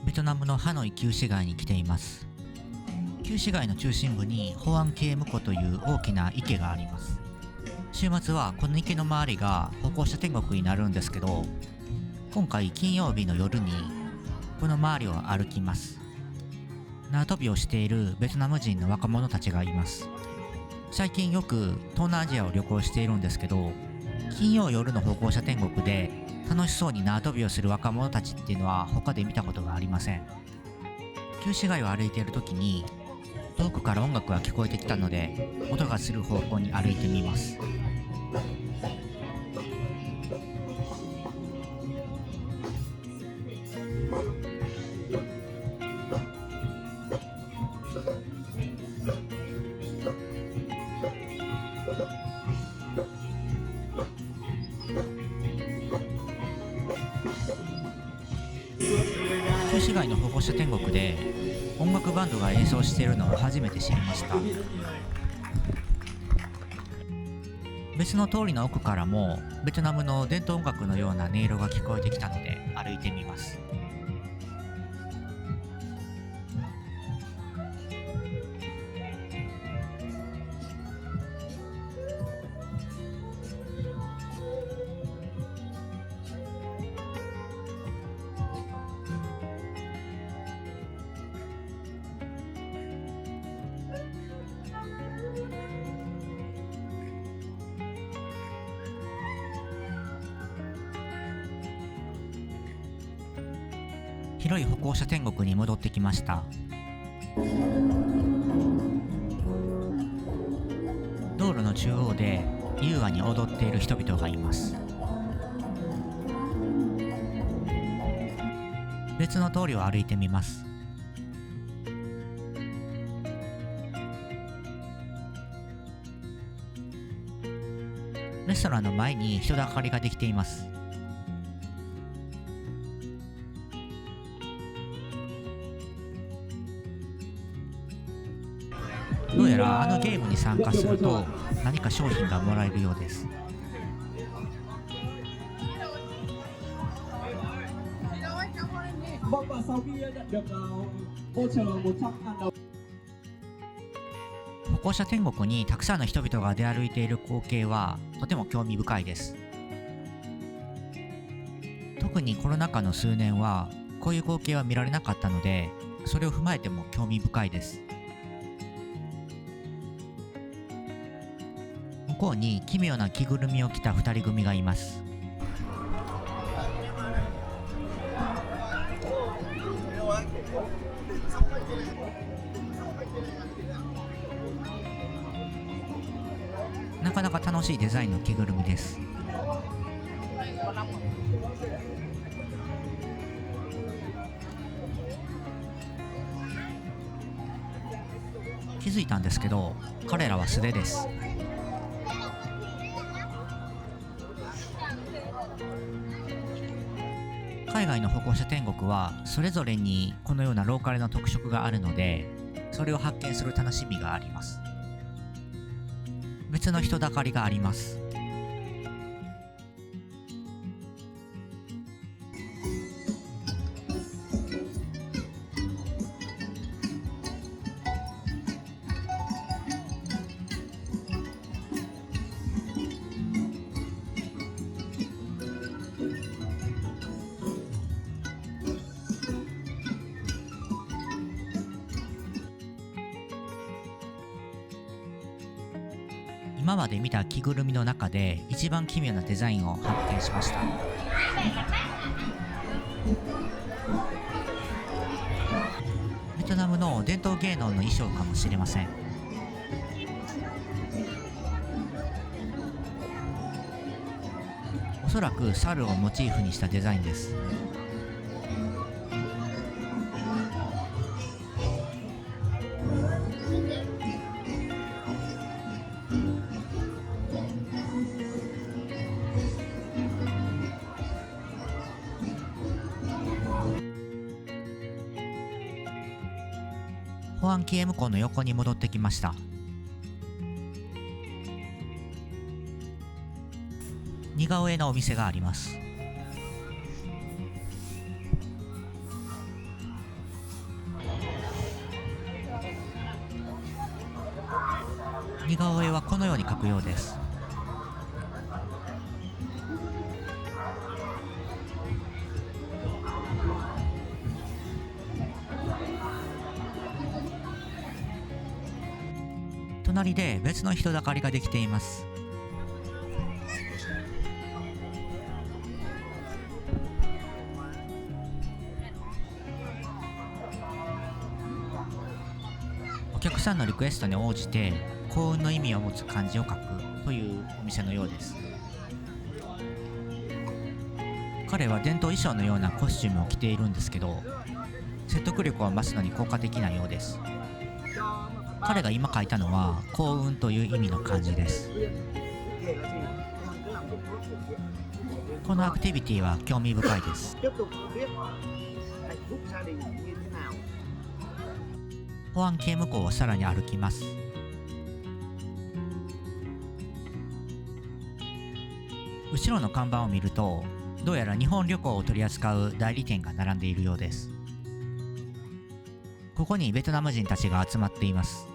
ベトナムのハノイ旧市街に来ています。旧市街の中心部にホアンケーム湖という大きな池があります。週末はこの池の周りが歩行者天国になるんですけど、今回金曜日の夜にこの周りを歩きます。縄跳びをしているベトナム人の若者たちがいます。最近よく東南アジアを旅行しているんですけど、金曜夜の歩行者天国で楽しそうに縄跳びをする若者たちっていうのは他で見たことがありません。旧市街を歩いている時に遠くから音楽が聞こえてきたので、音がする方向に歩いてみます。旧市街の歩行者天国で音楽バンドが演奏しているのを初めて知りました。別の通りの奥からもベトナムの伝統音楽のような音色が聞こえてきたので歩いてみます。広い歩行者天国に戻ってきました。道路の中央で優雅に踊っている人々がいます。別の通りを歩いてみます。レストランの前に人だかりができています。どうやらあのゲームに参加すると何か商品がもらえるようです。歩行者天国にたくさんの人々が出歩いている光景はとても興味深いです。特にコロナ禍の数年はこういう光景は見られなかったので、それを踏まえても興味深いです。向こうに奇妙な着ぐるみを着た2人組がいます。なかなか楽しいデザインの着ぐるみです。気づいたんですけど、彼らは素手です。海外の歩行者天国はそれぞれにこのようなローカルな特色があるので、それを発見する楽しみがあります。別の人だかりがあります。今まで見た着ぐるみの中で一番奇妙なデザインを発見しました。ベトナムの伝統芸能の衣装かもしれません。おそらく猿をモチーフにしたデザインです。保安系向こうの横に戻ってきました。似顔絵のお店があります。似顔絵はこのように描くようです。隣で別の人だかりができています。お客さんのリクエストに応じて幸運の意味を持つ漢字を書くというお店のようです。彼は伝統衣装のようなコスチュームを着ているんですけど、説得力を増すのに効果的なようです。彼が今書いたのは幸運という意味の漢字です。このアクティビティは興味深いです。保安系向こうをさらに歩きます。後ろの看板を見ると、どうやら日本旅行を取り扱う代理店が並んでいるようです。ここにベトナム人たちが集まっています。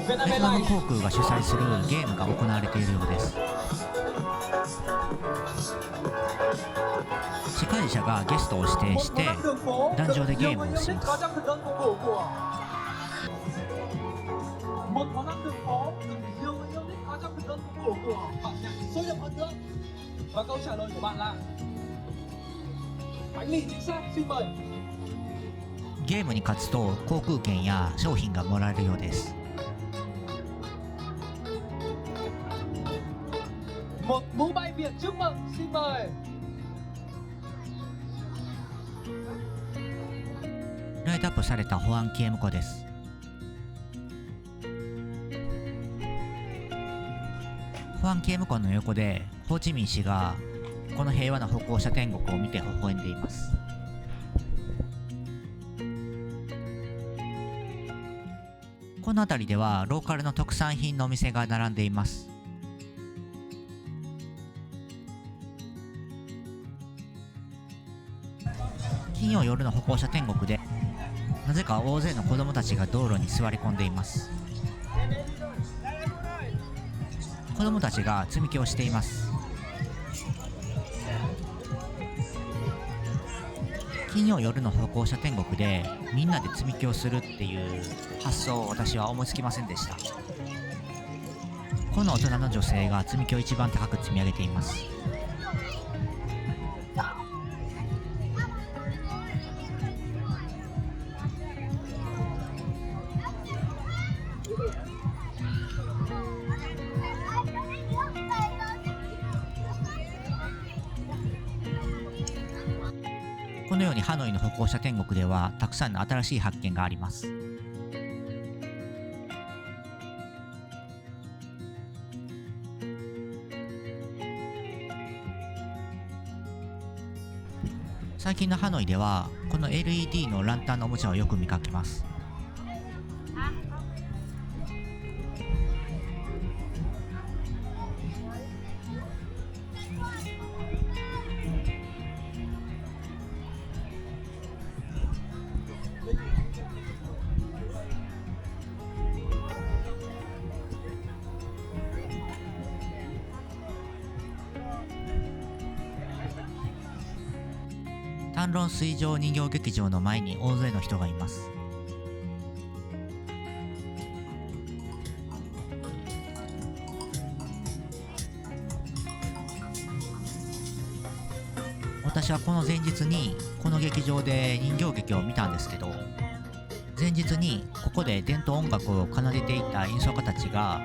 ベトナム航空が主催するゲームが行われているようです。司会者がゲストを指定して壇上でゲームをします。ゲームに勝つと航空券や商品がもらえるようです。ライトアップされた保安系向こうです。保安系向こうの横でホーチミン氏がこの平和な歩行者天国を見て微笑んでいます。この辺りではローカルの特産品のお店が並んでいます。金曜夜の歩行者天国でなぜか大勢の子供たちが道路に座り込んでいます。子供たちが積み木をしています。金曜夜の歩行者天国でみんなで積み木をするっていう発想を私は思いつきませんでした。この大人の女性が積み木を一番高く積み上げています。このようにハノイの歩行者天国ではたくさんの新しい発見があります。最近のハノイではこの LED のランタンのおもちゃをよく見かけます。タンロン水上人形劇場の前に大勢の人がいます。私はこの前日にこの劇場で人形劇を見たんですけど、前日にここで伝統音楽を奏でていた演奏家たちが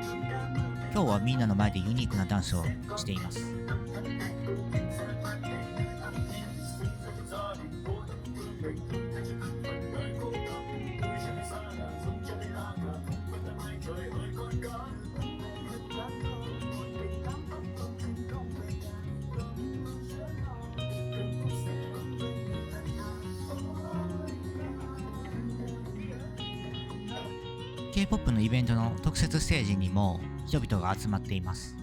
今日はみんなの前でユニークなダンスをしています。K-POP のイベントの特設ステージにも人々が集まっています。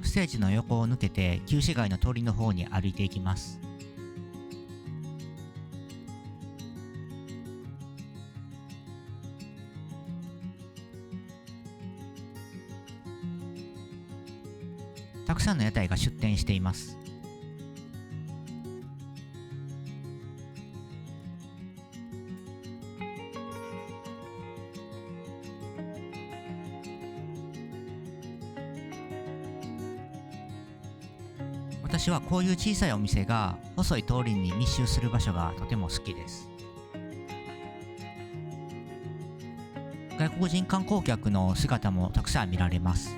ステージの横を抜けて旧市街の通りの方に歩いていきます。たくさんの屋台が出店しています。私はこういう小さいお店が細い通りに密集する場所がとても好きです。外国人観光客の姿もたくさん見られます。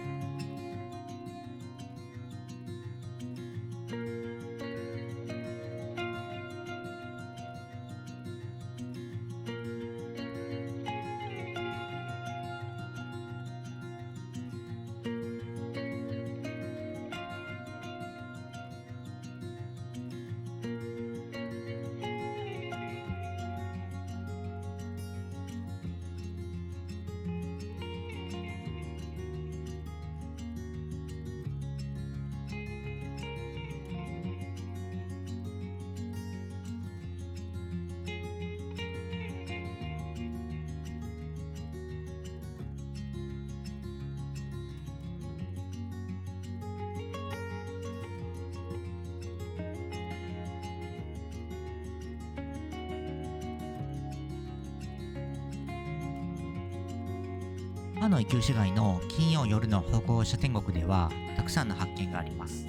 ハノイ旧市街の金曜夜の歩行者天国ではたくさんの発見があります。